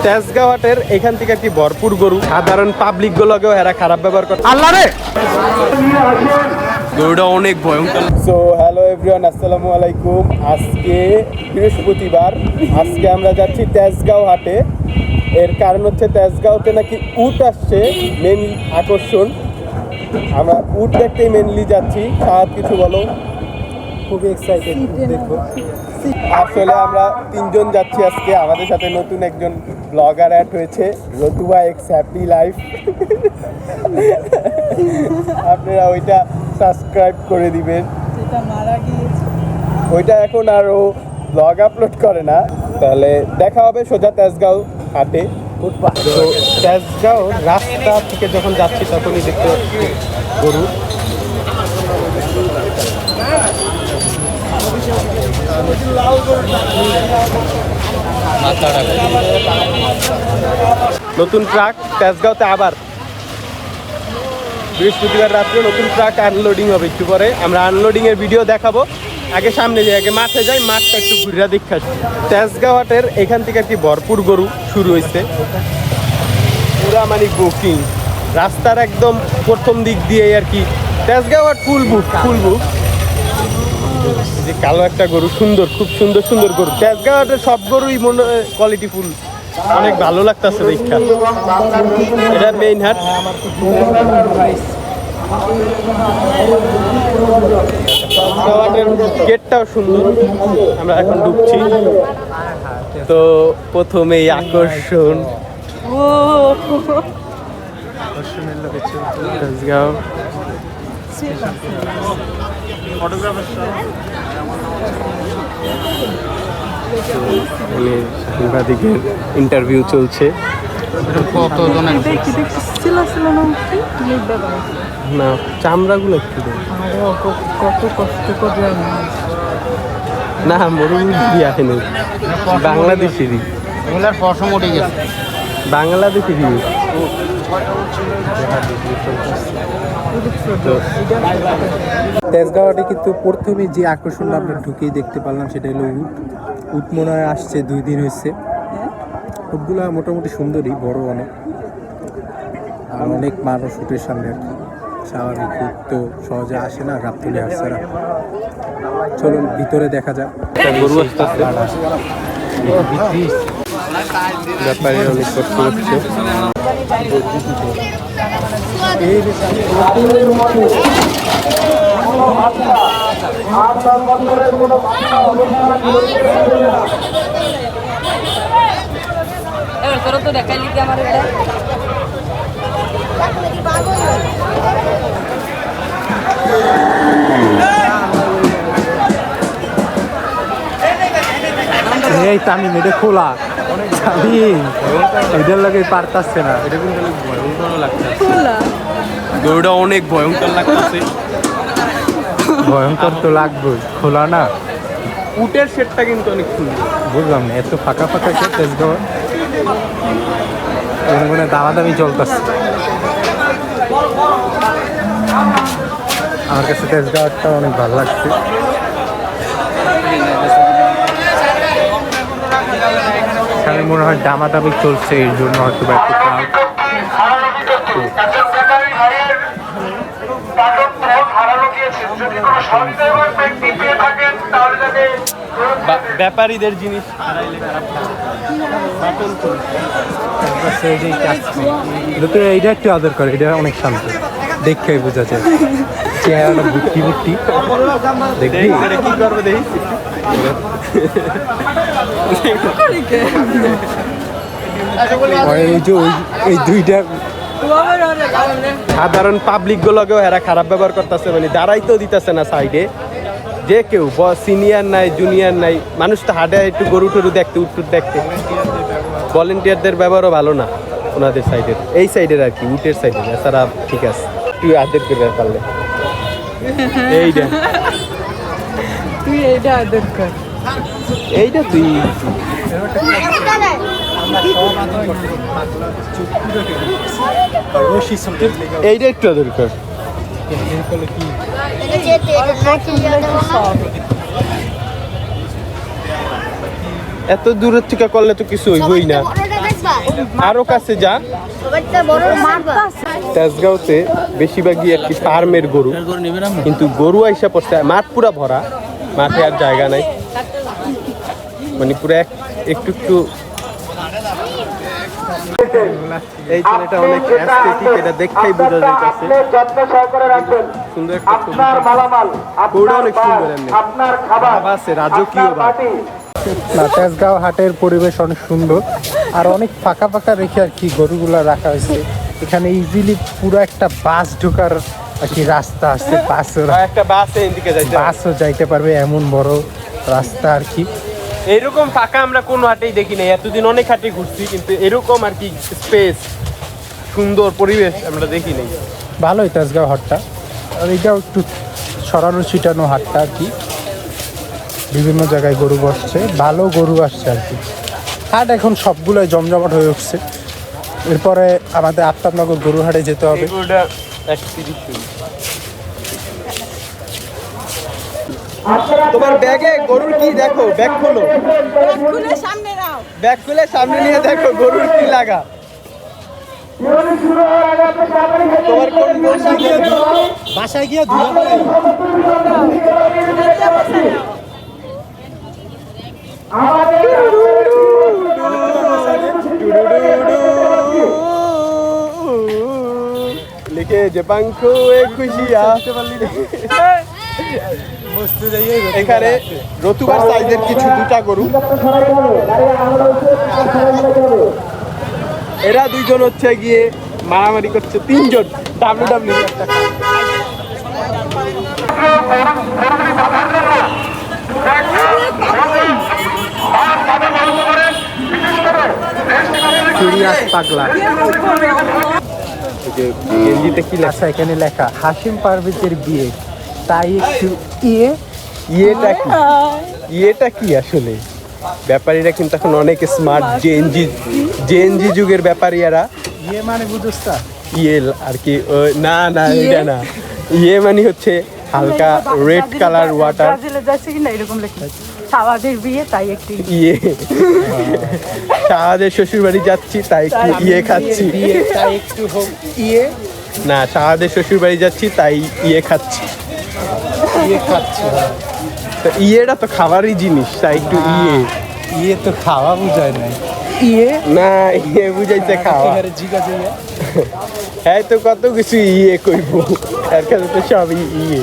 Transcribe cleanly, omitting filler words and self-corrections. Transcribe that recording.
তেজগাঁও হাটের এখান থেকে কি ভরপুর গরু, সাধারণ পাবলিক গুলোকেও এরা খারাপ ব্যবহার করে। আল্লাহ রে, গরুটা অনেক ভয়ঙ্কর। সো হ্যালো এভরিওয়ান, আসসালামু আলাইকুম। আজকে বৃহস্পতিবার, আজকে আমরা যাচ্ছি তেজগাঁও হাটে। এর কারণ হচ্ছে তেজগাঁওতে নাকি উট আসছে, মেন আকর্ষণ। আমরা উট দেখতেই মেনলি যাচ্ছি। সাত কিছু বলো। খুবই এক্সাইটেড দেখো। আসলে আমরা তিনজন যাচ্ছি আজকে, আমাদের সাথে নতুন একজন ব্লগার অ্যাড হয়েছে, রতুয়া এক্স হ্যাপি লাইফ। আপনারা ওইটা সাবস্ক্রাইব করে দিবেন। ওইটা এখন আর ও ব্লগ আপলোড করে না। তাহলে দেখা হবে সোজা তেজগাঁও হাটে। তো তেজগাঁও রাস্তা থেকে যখন যাচ্ছি তখনই দেখতে পাচ্ছি গরু। নতুন ট্রাক তেজগাঁওতে, আবার বৃহস্পতিবার রাত্রে নতুন ট্রাক আনলোডিং হবে। একটু পরে আমরা আনলোডিং এর ভিডিও দেখাবো। আগে সামনে যাই, আগে মাঠে যাই, মাঠটা একটু ঘুরে দেখা। তেজগাঁও হাটের এখান থেকে কি ভরপুর গরু শুরু হয়েছে, পুরা মানে বুকিং। রাস্তার একদম প্রথম দিক দিয়ে আর কি তেজগাঁও হাট ফুল বুক। যে কালো একটা গরু, সুন্দর, খুব সুন্দর সুন্দর গরু। তেজগাঁও হাটের সব গরুই মনে কোয়ালিটি ফুল, অনেক ভালো লাগতেছে দেখা। এটা মেইন হাট। গেটটাও সুন্দর। আমরা এখন ঢুকছি। তো প্রথমেই আকর্ষণ তেজগাঁও। সাংবাদিকের ইন্টারভিউ চলছে। না, চামড়াগুলো একটু কত কষ্ট করে না, মরুভূমি আসেনি, বাংলাদেশেরই। বাংলাদেশেরই। তেজগাঁওয়াটে কিন্তু প্রথমে যে আকর্ষণটা আমরা ঢুকেই দেখতে পারলাম সেটা হলো উট। উট মনে হয় আসছে 2 দিন হয়েছে। উটগুলা মোটামুটি সুন্দরই, বড় অনেক, আর অনেক মানুষ উটের সামনে আর কি। স্বাভাবিক, উট তো সহজে আসে না, গাবতলী আসছে না। চলুন ভিতরে দেখা যাক। গরু আসতেছে, ব্যাপারে অনেক কষ্ট হচ্ছে। তো দেখাইলি কি আমার এই তামিম, এটা খোলা তামিম, এটার লাগে পারতাচ্ছে না। এটা কিন্তু ভয়ঙ্কর লাগতেছে, গরুটা অনেক ভয়ঙ্কর লাগতেছে। ভয়ঙ্কর তো লাগবে, খোলা না। উটের শেডটা কিন্তু অনেক সুন্দর। বুঝলাম না, এত ফাঁকা ফাঁকা কে তেজগাঁও মনে দামাদামি চলতেছে। আমার কাছে তেজগাঁওটা অনেক ভালো লাগছে। এখানে মনে হয় দামাদামি চলছে, এর জন্য হয়তো একটু ক্রাউড। ব্যাপারীদের জিনিস এইটা একটু আদর করে, এটা অনেক শান্ত, দেখে বোঝা যায়। চেহারাটা বুট্টি বুট্টি দেখবি কি করবে দেখি। এই যে এই দুইটা সাধারণ পাবলিক গুলোকেও এরা খারাপ ব্যবহার করতেছে, মানে দাঁড়াই তো দিতেছে না সাইডে। যে কেউ সিনিয়র নাই, জুনিয়র নাই, মানুষ তো হাটে একটু গরু টরু দেখতে, উটটুট দেখতে। ভলেন্টিয়ারদের ব্যবহারও ভালো না ওনাদের সাইডের, এই সাইডের আর কি, উটের সাইডের। এছাড়া ঠিক আছে, তুই আদর করে পারলে। এইটা তুই এইটা আদর কর, এইটা তুই এইটা একটু আদর কর। এত দূরের থেকে করলে তো কিছু হইবই না। আরো কাছে যা। তেজগাঁওতে বেশিরভাগই আর কি ফার্মের গরু, কিন্তু গরু আইসা পড়ছে, মাঠ পুরা ভরা, মাঠে আর জায়গা নাই, মানে পুরো একটু একটু। এই ছেলেটা অনেক অ্যাস্থেটিক, এটা দেখেই বোঝা যাইতেছে। সুন্দর একটা ছবি, পুরো অনেক সুন্দর। এমনি ভাব আছে, রাজকীয় ভাব। না, তেজগাঁও হাটের পরিবেশ অনেক সুন্দর আর অনেক ফাঁকা ফাঁকা রেখে আর কি গরুগুলা রাখা হয়েছে। এখানে ইজিলি পুরো একটা বাস ঢোকার আর কি রাস্তা আছে, একটা বাসে এদিকে যাইতে, বাসও যাইতে পারবে এমন বড় রাস্তা আর কি। এরকম ফাঁকা আমরা কোনো হাটেই দেখি নাই, এতদিন অনেক হাটে ঘুরছি, কিন্তু এরকম আর কি স্পেস, সুন্দর পরিবেশ আমরা দেখি নাই। ভালোই তেজগাঁও হাটটা, আর এটাও একটু ছড়ানো ছিটানো হাটটা আর কি। বিভিন্ন জায়গায় গরু বসছে, ভালো গরু আসছে আর কি। হাট এখন সবগুলোই জমজমাট হয়ে উঠছে। এরপরে আমাদের আফতাবনগর গরু হাটে যেতে হবে। তোমার ব্যাগে গরুর কি দেখো, ব্যাগ খোলো, ব্যাগ খুলে সামনে নিয়ে দেখো গরুর কি লাগা। তোমার কোন বাসায় গিয়ে লিখে যে পাঙ্খো এ খুশিয়া। এখানে রতুবার সাইজের কিছু দুটা গরু, এরা দুইজন হচ্ছে গিয়ে মারামারি করছে, তিনজন ডাব্লিউডাব্লিউ একটা। পাগলা গেঞ্জিতে কি লেখা? আচ্ছা, এখানে লেখা হাশিম পারভেজের বিয়ে, তাই একটু ইয়েটা কি, ইয়েটা কি আসলে? ব্যাপারীরা কিন্তু এখন অনেক স্মার্ট, জেএনজি যুগের ব্যাপারীরা। ইয়ে মানে বুঝছ না? ইয়ে আর কি, না না এটা না, ইয়ে মানে হচ্ছে হালকা রেড কালার ওয়াটার। ব্রাজিলে যাচ্ছে কিনা এরকম লেখা, শাহবাজের বিয়ে তাই একটু ইয়ে, শাহাদের শ্বশুর বাড়ি যাচ্ছি তাই একটু ইয়ে খাচ্ছি, তাই একটু হোক ইয়ে, না শাহাদের শ্বশুর বাড়ি যাচ্ছি তাই ইয়ে খাচ্ছি, ইয়ে খাচ্ছি। তো ইয়েটা তো খাবারই জিনিস, তাই একটু ইয়ে। ইয়ে তো খাওয়া বুঝায় না, ইয়ে না ইয়ে বুঝাইছে খাওয়া। জিজ্ঞাসা হ্যাঁ তো কত কিছু ইয়ে কইব, এর কাছে তো সবই ইয়ে।